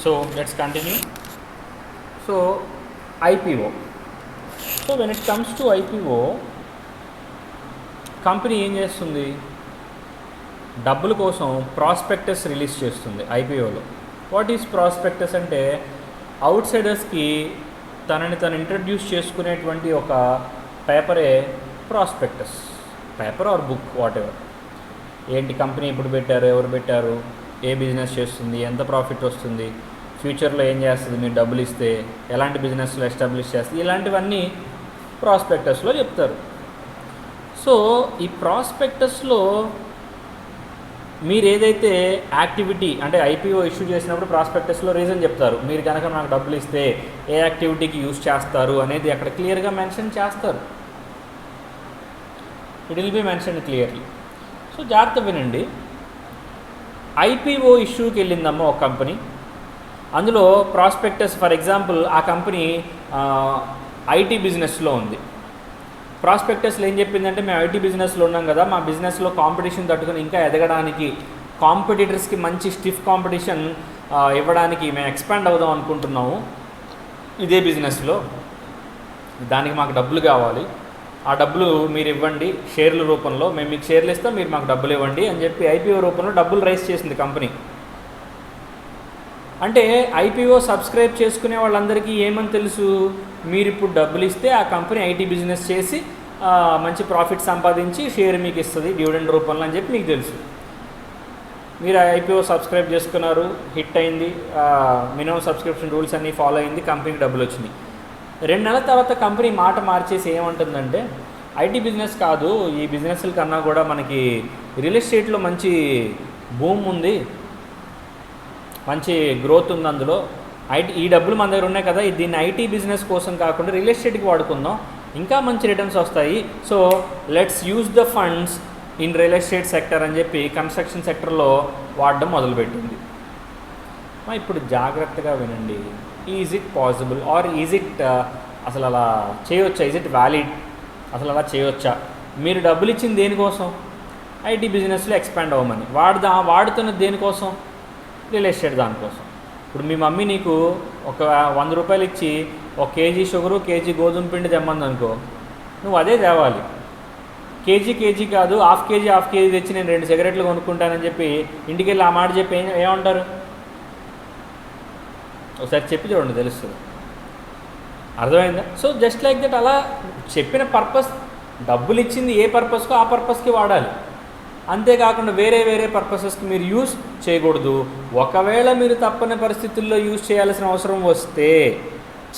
So let's continue. So IPO. So when it comes to IPO, company ఏం చేస్తుంది, డబ్బుల కోసం ప్రాస్పెక్టస్ రిలీజ్ చేస్తుంది ఐపీఓలో. వాట్ ఈజ్ ప్రాస్పెక్టస్ అంటే అవుట్ సైడర్స్కి తనని తను ఇంట్రడ్యూస్ చేసుకునేటువంటి ఒక పేపరే ప్రాస్పెక్టస్. Paper or book, whatever. ఏంటి కంపెనీ ఎప్పుడు పెట్టారు, ఎవరు పెట్టారు, ఏ బిజినెస్ చేస్తుంది, ఎంత ప్రాఫిట్ వస్తుంది, ఫ్యూచర్లో ఏం చేస్తుంది, మీరు డబ్బులు ఇస్తే ఎలాంటి బిజినెస్లో ఎస్టాబ్లిష్ చేస్తుంది, ఇలాంటివన్నీ ప్రాస్పెక్టస్లో చెప్తారు. సో ఈ ప్రాస్పెక్టస్లో మీరు ఏదైతే యాక్టివిటీ అంటే ఐపీఓ ఇష్యూ చేసినప్పుడు ప్రాస్పెక్టస్లో రీజన్ చెప్తారు. మీరు కనుక నాకు డబ్బులు ఇస్తే ఏ యాక్టివిటీకి యూజ్ చేస్తారు అనేది అక్కడ క్లియర్గా మెన్షన్ చేస్తారు. It will be mention clearly. So జాగ్రత్త వినండి. ఐపీఓ ఇష్యూకి వెళ్ళిందమ్మా ఒక కంపెనీ. అందులో ప్రాస్పెక్టస్, ఫర్ ఎగ్జాంపుల్ ఆ కంపెనీ ఐటీ బిజినెస్లో ఉంది. ప్రాస్పెక్టస్లో ఏం చెప్పిందంటే, మేము ఐటీ బిజినెస్లో ఉన్నాం కదా, మా బిజినెస్లో కాంపిటీషన్ తట్టుకొని ఇంకా ఎదగడానికి, కాంపిటీటర్స్కి మంచి స్టిఫ్ కాంపిటీషన్ ఇవ్వడానికి మేము ఎక్స్పాండ్ అవుదాం అనుకుంటున్నాము ఇదే బిజినెస్లో. దానికి మాకు డబ్బులు కావాలి, ఆ డబ్బులు మీరు ఇవ్వండి షేర్ల రూపంలో, మేము మీకు షేర్లు ఇస్తాం, మీరు మాకు డబ్బులు ఇవ్వండి అని చెప్పి ఐపీఓ రూపంలో డబ్బులు రైజ్ చేసింది కంపెనీ. అంటే ఐపీఓ సబ్స్క్రైబ్ చేసుకునే వాళ్ళందరికీ ఏమని తెలుసు, మీరు ఇప్పుడు డబ్బులు ఇస్తే ఆ కంపెనీ ఐటీ బిజినెస్ చేసి మంచి ప్రాఫిట్ సంపాదించి షేర్ మీకు ఇస్తుంది డివిడెండ్ రూపంలో అని చెప్పి మీకు తెలుసు. మీరు ఐపీఓ సబ్స్క్రైబ్ చేసుకున్నారు, హిట్ అయింది, మినిమం సబ్స్క్రిప్షన్ రూల్స్ అన్నీ ఫాలో అయింది, కంపెనీకి డబ్బులు వచ్చినాయి. 2 నెలల తర్వాత కంపెనీ మాట మార్చేసి ఏమంటుందంటే, ఐటీ బిజినెస్ కాదు, ఈ బిజినెస్ల కన్నా కూడా మనకి రియల్ ఎస్టేట్లో మంచి బూమ్ ఉంది, మంచి గ్రోత్ ఉంది, అందులో ఈ డబ్బులు మన దగ్గర ఉన్నాయి కదా, దీన్ని ఐటీ బిజినెస్ కోసం కాకుండా రియల్ ఎస్టేట్కి వాడుకుందాం, ఇంకా మంచి రిటర్న్స్ వస్తాయి, so let's use the funds in real estate sector అని చెప్పి కన్స్ట్రక్షన్ సెక్టర్లో వాడడం మొదలుపెట్టింది. ఇప్పుడు జాగ్రత్తగా వినండి. Is it possible are is it అసలు అలా చేయవచ్చా, ఈజ్ ఇట్ వ్యాలిడ్, అసలు అలా చేయవచ్చా? మీరు డబ్బులు ఇచ్చింది దేనికోసం? ఐటీ బిజినెస్లో ఎక్స్పాండ్ అవ్వమని. వాడుతున్నది దేనికోసం? రియల్ ఎస్టేట్ దానికోసం. ఇప్పుడు మీ మమ్మీ నీకు ఒక 100 రూపాయలు ఇచ్చి 1 కేజీ షుగరు, కేజీ గోధుమ పిండి తెమ్మంది అనుకో, నువ్వు అదే తేవాలి. కేజీ కాదు, హాఫ్ కేజీ తెచ్చి నేను 2 సిగరెట్లు కొనుక్కుంటానని చెప్పి ఇంటికి వెళ్ళి ఆ మాట చెప్పి ఏమంటారు? ఒకసారి చెప్పి చూడండి, తెలుస్తుంది. అర్థమైందా? సో జస్ట్ లైక్ దట్, అలా చెప్పిన పర్పస్, డబ్బులు ఇచ్చింది ఏ పర్పస్కో ఆ పర్పస్కి వాడాలి, అంతేకాకుండా వేరే పర్పసెస్కి మీరు యూజ్ చేయకూడదు. ఒకవేళ మీరు తప్పని పరిస్థితుల్లో యూజ్ చేయాల్సిన అవసరం వస్తే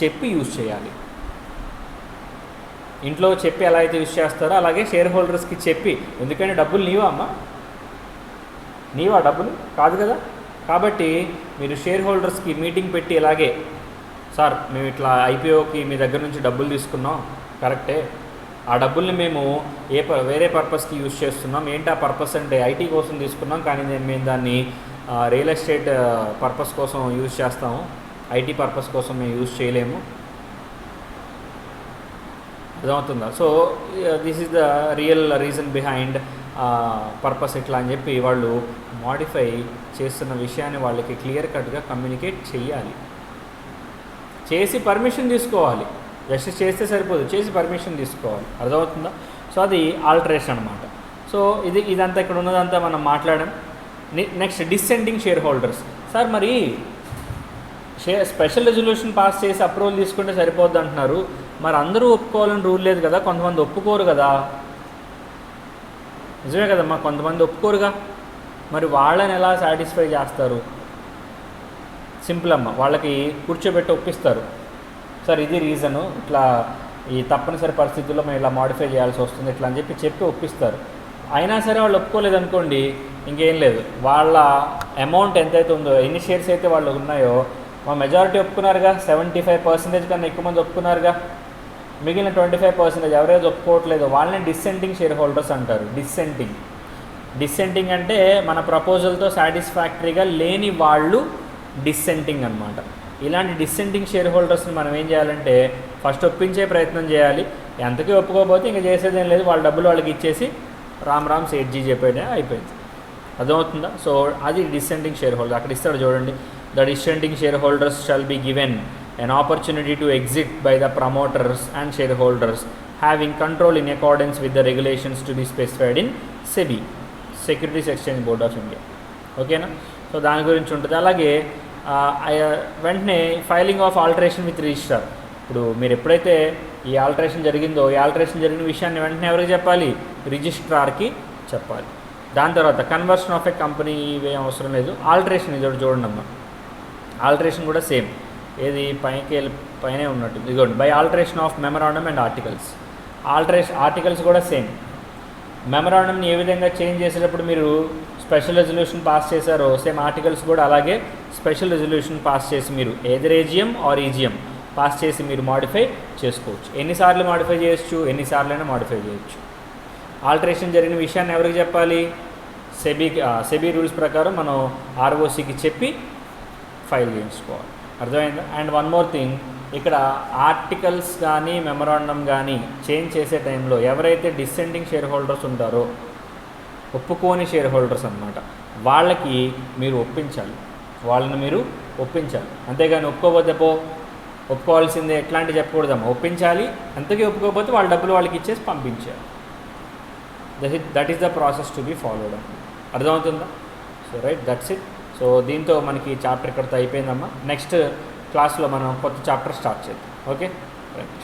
చెప్పి యూజ్ చేయాలి. ఇంట్లో చెప్పి ఎలా అయితే యూజ్ చేస్తారో అలాగే షేర్ హోల్డర్స్కి చెప్పి, ఎందుకంటే డబ్బులు నీవా డబ్బులు కాదు కదా. కాబట్టి మీరు షేర్ హోల్డర్స్కి మీటింగ్ పెట్టి ఇలాగే, సార్ మేము ఇట్లా ఐపీఓకి మీ దగ్గర నుంచి డబ్బులు తీసుకున్నాం, కరెక్టే, ఆ డబ్బుల్ని మేము వేరే పర్పస్కి యూజ్ చేస్తున్నాం. ఏంటి ఆ పర్పస్ అంటే ఐటీ కోసం తీసుకున్నాం, కానీ మేము దాన్ని రియల్ ఎస్టేట్ పర్పస్ కోసం యూజ్ చేస్తాము, ఐటీ పర్పస్ కోసం మేము యూజ్ చేయలేము. అర్థమవుతుందా? So this is the real reason behind purpose ఇట్లా అని చెప్పి వాళ్ళు మాడిఫై చేస్తున్న విషయాన్ని వాళ్ళకి క్లియర్ కట్గా కమ్యూనికేట్ చేయాలి, చేసి పర్మిషన్ తీసుకోవాలి. జస్ట్ చేస్తే సరిపోదు, చేసి పర్మిషన్ తీసుకోవాలి. అర్థమవుతుందా? సో అది ఆల్టరేషన్ అనమాట. సో ఇదంతా ఇక్కడ ఉన్నదంతా మనం మాట్లాడాం. Next descending share holders. Sir మరి స్పెషల్ రెజల్యూషన్ పాస్ చేసి అప్రూవల్ తీసుకుంటే సరిపోద్ది అంటున్నారు, మరి అందరూ ఒప్పుకోవాలని రూల్ లేదు కదా, కొంతమంది ఒప్పుకోరు కదా. నిజమే కదమ్మా, కొంతమంది ఒప్పుకోరుగా, మరి వాళ్ళని ఎలా సాటిస్ఫై చేస్తారు? సింపుల్ అమ్మ, వాళ్ళకి కూర్చోబెట్టి ఒప్పిస్తారు, సార్ ఇది రీజను, ఇట్లా ఈ తప్పనిసరి పరిస్థితుల్లో మేము ఇలా మాడిఫై చేయాల్సి వస్తుంది ఇట్లా అని చెప్పి ఒప్పిస్తారు. అయినా సరే వాళ్ళు ఒప్పుకోలేదు అనుకోండి, ఇంకేం లేదు, వాళ్ళ అమౌంట్ ఎంతైతే ఉందో, ఎన్ని షేర్స్ అయితే వాళ్ళు ఉన్నాయో, మా మెజారిటీ ఒప్పుకున్నారుగా, 75% కన్నా ఎక్కువ మంది ఒప్పుకున్నారుగా, మిగిలిన 25% ఎవరైతే ఒప్పుకోవట్లేదో వాళ్ళని డిసెంటింగ్ షేర్ హోల్డర్స్ అంటారు. డిసెంటింగ్ అంటే మన ప్రపోజల్తో సాటిస్ఫాక్టరీగా లేని వాళ్ళు డిసెంటింగ్ అనమాట. ఇలాంటి డిసెంటింగ్ షేర్ హోల్డర్స్ని మనం ఏం చేయాలంటే ఫస్ట్ ఒప్పించే ప్రయత్నం చేయాలి. ఎంతకీ ఒప్పుకోకపోతే ఇంకా చేసేదేం లేదు, వాళ్ళ డబ్బులు వాళ్ళకి ఇచ్చేసి రామ్ సేట్జీ చెప్పేదే అయిపోయింది. అర్థమవుతుందా? సో అది డిసెంటింగ్ షేర్ హోల్డర్. అక్కడ ఇస్తాడు చూడండి, the dissenting shareholders shall be given an opportunity to exit by the promoters and shareholders having control in accordance with the regulations to be specified in SEBI, Securities Exchange Board of India. ఓకేనా? So దాని గురించి ఉంటుంది. అలాగే వెంటనే filing of alteration with registrar. ఇప్పుడు మీరు ఎప్పుడైతే ఈ ఆల్టరేషన్ జరిగిందో, ఈ ఆల్టరేషన్ జరిగిన విషయాన్ని వెంటనే ఎవరికి చెప్పాలి? రిజిస్ట్రార్కి చెప్పాలి. దాని తర్వాత కన్వర్షన్ ఆఫ్ ఏ కంపెనీ ఇవేం అవసరం లేదు. ఆల్టరేషన్ ఇది చూడండి అమ్మా, ఆల్టరేషన్ కూడా సేమ్. ఏది పైనే ఉన్నట్టు ఇదిగోండి, by alteration of memorandum and articles. Articles కూడా సేమ్. మెమరాండమ్ని ఏ విధంగా చేంజ్ చేసేటప్పుడు మీరు స్పెషల్ రెజల్యూషన్ పాస్ చేశారో, సేమ్ ఆర్టికల్స్ కూడా అలాగే స్పెషల్ రెజల్యూషన్ పాస్ చేసి మీరు either AGM or EGM pass చేసి మీరు మాడిఫై చేసుకోవచ్చు. ఎన్నిసార్లు మాడిఫై చేయొచ్చు? ఎన్నిసార్లైనా మాడిఫై చేయొచ్చు. ఆల్టరేషన్ జరిగిన విషయాన్ని ఎవరికి చెప్పాలి? సెబీ రూల్స్ ప్రకారం మనం ఆర్ఓసికి చెప్పి ఫైల్ చేయించుకోవాలి. అర్థమైందా? అండ్ వన్ మోర్ థింగ్, ఇక్కడ ఆర్టికల్స్ కానీ మెమరాండమ్ కానీ చేంజ్ చేసే టైంలో ఎవరైతే డిసెండింగ్ షేర్ హోల్డర్స్ ఉంటారో, ఒప్పుకోని షేర్ హోల్డర్స్ అన్నమాట, వాళ్ళకి మీరు ఒప్పించాలి. వాళ్ళని మీరు ఒప్పించాలి. అంతేగాని ఒప్పుకోవాల్సిందే ఎట్లాంటి చెప్పకూడదమ్మా, ఒప్పించాలి. అంతకీ ఒప్పుకోకపోతే వాళ్ళ డబ్బులు వాళ్ళకి ఇచ్చేసి పంపించాలి. That is the process to be followed. అర్థమవుతుందా? So right, that's it. So దీంతో మనకి చాప్టర్ ఇక్కడితో అయిపోయిందమ్మా. నెక్స్ట్ క్లాస్లో మనం కొత్త చాప్టర్ స్టార్ట్ చేద్దాం. Okay, right.